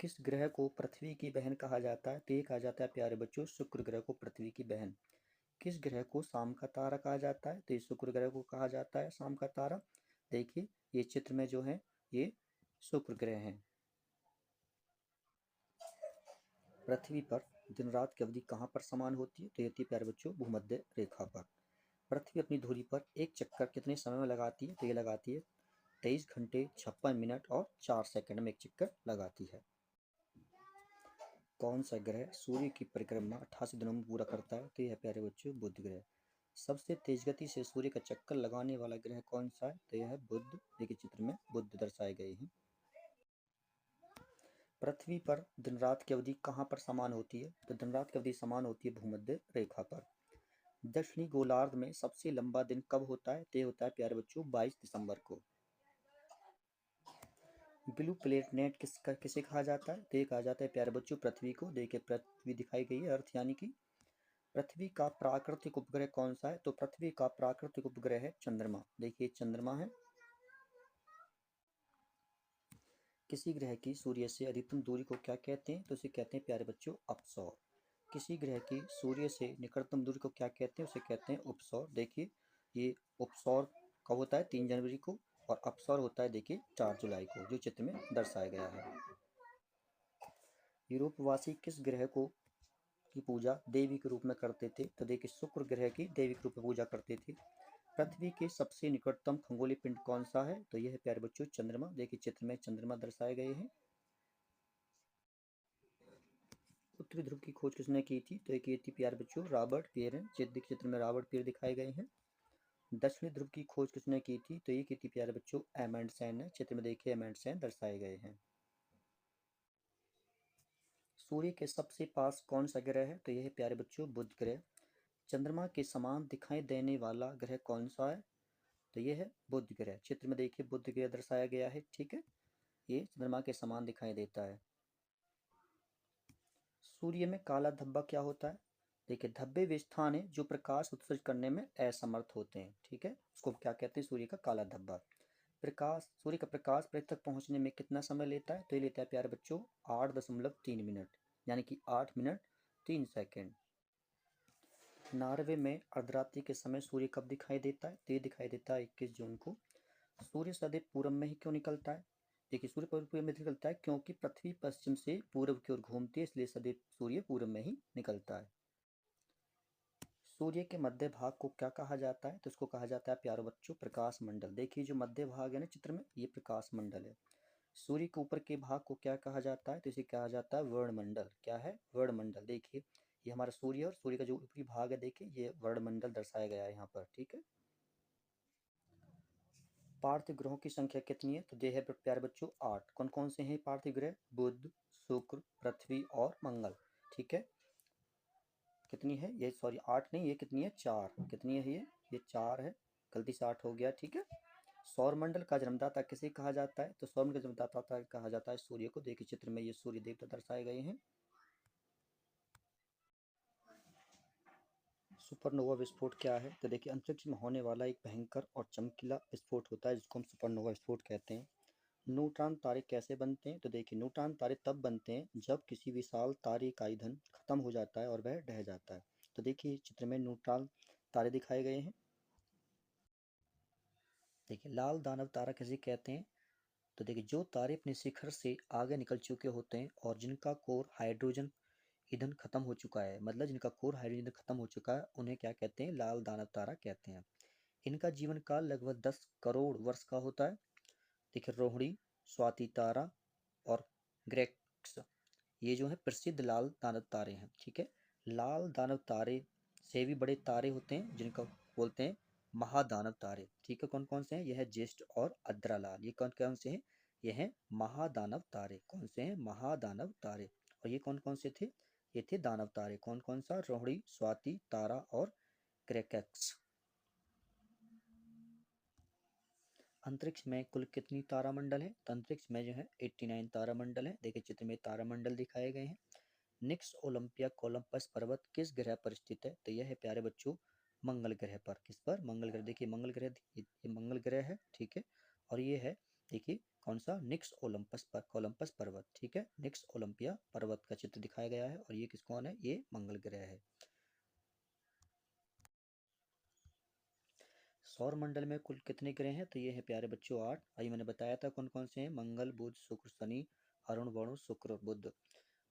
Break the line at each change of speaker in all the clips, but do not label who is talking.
किस ग्रह को पृथ्वी की बहन कहा जाता है? तो ये कहा जाता है प्यारे बच्चों शुक्र ग्रह को पृथ्वी की बहन। किस ग्रह को शाम का तारा कहा जाता है? तो ये शुक्र ग्रह को कहा जाता है शाम का तारा। देखिए ये चित्र में जो है ये शुक्र ग्रह है। पृथ्वी पर दिन रात की अवधि कहाँ पर समान होती है? तो ये होती है प्यारे बच्चों भूमध्य रेखा पर। पृथ्वी अपनी धुरी पर एक चक्कर कितने समय में लगाती है? तो ये लगाती है 23 घंटे 56 मिनट और 4 सेकंड में एक चक्कर लगाती है। कौन सा ग्रह सूर्य की परिक्रमा 88 दिनों में पूरा करता है? तो यह प्यारे बच्चों बुध ग्रह। सबसे तेज गति से सूर्य का चक्कर लगाने वाला ग्रह कौन सा है? तो यह है बुध। देखिए चित्र में बुध दर्शाए गए हैं। पृथ्वी पर दिन रात की अवधि कहाँ पर समान होती है? तो दिन रात की अवधि समान होती है भूमध्य रेखा पर। दक्षिणी गोलार्ध में सबसे लंबा दिन कब होता है? तो यह होता है प्यारे बच्चों 22 दिसंबर को। ब्लू प्लेनेट किसे कहा जाता है? तो ये कहा जाता है प्यारे बच्चों पृथ्वी को। देखिए पृथ्वी दिखाई गई है, अर्थ यानी कि। पृथ्वी का प्राकृतिक उपग्रह कौन सा है? तो पृथ्वी का प्राकृतिक उपग्रह है चंद्रमा। देखिए चंद्रमा है। किसी ग्रह की सूर्य से अधिकतम दूरी को क्या कहते हैं? तो उसे कहते हैं प्यारे बच्चों अपसौर। किसी ग्रह की सूर्य से निकटतम दूरी को क्या कहते हैं? उसे कहते हैं उपसौर। देखिए ये उपसौर कब होता है? 3 जनवरी को। और अपसौर होता है देखिए 4 जुलाई को, जो चित्र में दर्शाया गया है। यूरोपवासी किस ग्रह को की पूजा देवी के रूप में करते थे? तो देखिए शुक्र ग्रह की देवी के रूप में पूजा करते थे। पृथ्वी के सबसे निकटतम खगोलीय पिंड कौन सा है? तो यह है प्यारे बच्चों चंद्रमा। देखिए चित्र में चंद्रमा दर्शाए गए हैं। उत्तरी ध्रुव की खोज किसने की थी? तो ये थी प्यारे बच्चों रॉबर्ट पियरे। चित्र में रॉबर्ट पियर दिखाए गए हैं। दक्षिणी ध्रुव की खोज किसने की थी? तो ये की थी प्यारे बच्चों एमंडसेन ने। चित्र में देखिए एमंडसेन दर्शाए गए हैं। सूर्य के सबसे पास कौन सा ग्रह है? तो यह है प्यारे बच्चों बुध ग्रह। चंद्रमा के समान दिखाई देने वाला ग्रह कौन सा है? तो यह है बुध ग्रह। चित्र में देखिए बुध ग्रह दर्शाया गया है। ठीक है, ये चंद्रमा के समान दिखाई देता है। सूर्य में काला धब्बा क्या होता है? देखिए धब्बे वे स्थान है जो प्रकाश उत्सर्जित करने में असमर्थ होते हैं। ठीक है, उसको क्या कहते हैं? सूर्य का काला धब्बा। सूर्य का प्रकाश पृथ्वी तक पहुंचने में कितना समय लेता है? तो ये लेता है प्यारे बच्चों 8.3 मिनट, यानी कि 8 मिनट 3 सेकेंड। नॉर्वे में अर्धरात्रि के समय सूर्य कब दिखाई देता है? तो ये दिखाई देता है 21 जून को। सूर्य सदैव पूर्व में ही क्यों निकलता है? देखिए सूर्य पूर्व में निकलता है क्योंकि पृथ्वी पश्चिम से पूर्व की ओर घूमती है, इसलिए सदैव सूर्य पूर्व में ही निकलता है। सूर्य के मध्य भाग को क्या कहा जाता है? तो इसको कहा जाता है प्यारे बच्चों प्रकाश मंडल। देखिए जो मध्य भाग है ना चित्र में, ये प्रकाश मंडल है। सूर्य के ऊपर के भाग को क्या कहा जाता है? तो इसे कहा जाता है वर्णमंडल। क्या है? वर्णमंडल। देखिए ये हमारा सूर्य और सूर्य का जो ऊपरी भाग है, देखिए ये वर्णमंडल दर्शाया गया है यहाँ पर। ठीक है, पार्थिव ग्रहों की संख्या कितनी है? तो यह है प्यारे बच्चों 8। कौन कौन से हैं पार्थिव ग्रह? बुध, शुक्र, पृथ्वी और मंगल। ठीक है, कितनी है ये? सॉरी 8 नहीं, ये कितनी है? 4। कितनी है ये 4 है। गलती से 8 हो गया। ठीक है, सौरमंडल का जन्मदाता किसे कहा जाता है? तो सौरमंडल का जन्मदाता कहा जाता है सूर्य को। देखिए चित्र में ये सूर्य देवता दर्शाए गए हैं। सुपरनोवा विस्फोट क्या है? तो देखिए अंतरिक्ष में होने वाला एक भयंकर और चमकीला विस्फोट होता है जिसको हम सुपरनोवा विस्फोट कहते हैं। न्यूट्रॉन तारे कैसे बनते हैं? तो देखिए न्यूट्रॉन तारे तब बनते हैं जब किसी विशाल तारे का ईंधन खत्म हो जाता है और वह ढह जाता है। तो देखिए चित्र में न्यूट्रॉन तारे दिखाए गए हैं। देखिए लाल दानव तारा किसे कहते हैं? तो देखिए जो तारे अपने शिखर से आगे निकल चुके होते हैं और जिनका कोर हाइड्रोजन ईंधन खत्म हो चुका है, मतलब जिनका कोर हाइड्रोजन ईंधन खत्म हो चुका है, उन्हें क्या कहते हैं? लाल दानव तारा कहते हैं। इनका जीवन काल लगभग 10 करोड़ वर्ष का होता है। देखिए रोहिणी, स्वाति तारा और ग्रेक्स, ये जो है प्रसिद्ध लाल दानव तारे हैं। ठीक है, लाल दानव तारे से भी बड़े तारे होते हैं जिनका बोलते हैं महादानव तारे। ठीक है, कौन कौन से हैं? यह है ज्येष्ठ और अद्रालाल। ये कौन कौन से हैं? यह हैं महादानव तारे। कौन से हैं? महादानव तारे। और ये कौन कौन से थे? ये थे दानव तारे। कौन कौन सा? रोहिणी, स्वाति तारा और ग्रेकक्स। अंतरिक्ष में कुल कितनी तारामंडल है? तो अंतरिक्ष में जो है 89 तारामंडल है। देखिए चित्र में तारामंडल दिखाए गए हैं। निक्स ओलंपिया कोलंबस पर्वत किस ग्रह पर स्थित है? तो यह है प्यारे बच्चों मंगल ग्रह पर। किस पर? मंगल ग्रह। देखिए मंगल ग्रह, ये मंगल ग्रह है। ठीक है, और ये है देखिए कौन सा? निक्स ओलंपस पर कोलंपस पर्वत, ठीक है, निक्स ओलंपिया पर्वत का चित्र दिखाया गया है। और ये कौन है? ये मंगल ग्रह है। सौर मंडल में कुल कितने ग्रह हैं? तो ये है प्यारे बच्चों 8। अभी मैंने बताया था कौन कौन से हैं, मंगल, बुध, शुक्र, शनि, अरुण, वरुण, शुक्र और बुध।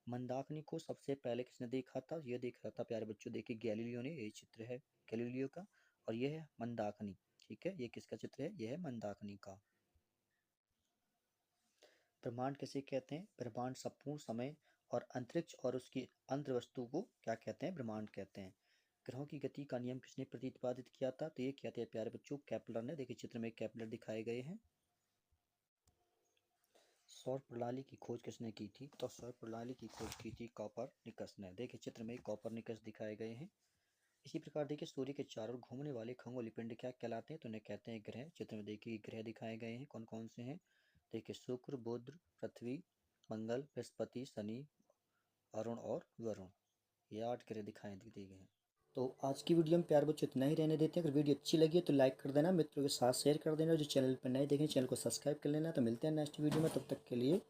मंदाकिनी को सबसे पहले किसने देखा था? ये देखा था प्यारे बच्चों, देखिए गैलीलियो ने, ये चित्र है गैलीलियो का। और ये है मंदाकिनी, ठीक है, ये किसका चित्र है? ये है मंदाकिनी का। ब्रह्मांड किसे कहते हैं? ब्रह्मांड संपूर्ण समय और अंतरिक्ष और उसकी अंतर वस्तु को क्या कहते हैं? ब्रह्मांड कहते हैं। ग्रहों की गति का नियम किसने प्रतिपादित किया था? तो ये कहते हैं प्यारे बच्चों केपलर ने। देखिए चित्र में केपलर दिखाए गए हैं। सौर प्रणाली की खोज किसने की थी? तो सौर प्रणाली की खोज की थी कॉपरनिकस ने। देखिए चित्र में कॉपरनिकस दिखाए गए हैं। इसी प्रकार देखिए सूर्य के चारों ओर घूमने वाले खगोलीय पिंड क्या कहलाते हैं? तो उन्हें कहते हैं ग्रह। चित्र में देखिए ग्रह दिखाए गए हैं, कौन कौन से हैं? देखिए शुक्र, बुध, पृथ्वी, मंगल, बृहस्पति, शनि, अरुण और वरुण, ये 8 ग्रह दिए गए हैं। तो आज की वीडियो में प्यार बच्चों इतना ही रहने देते हैं। अगर वीडियो अच्छी लगी है तो लाइक कर देना, मित्रों के साथ शेयर कर देना, जो चैनल पर नए देखें चैनल को सब्सक्राइब कर लेना। तो मिलते हैं नेक्स्ट वीडियो में, तब तक के लिए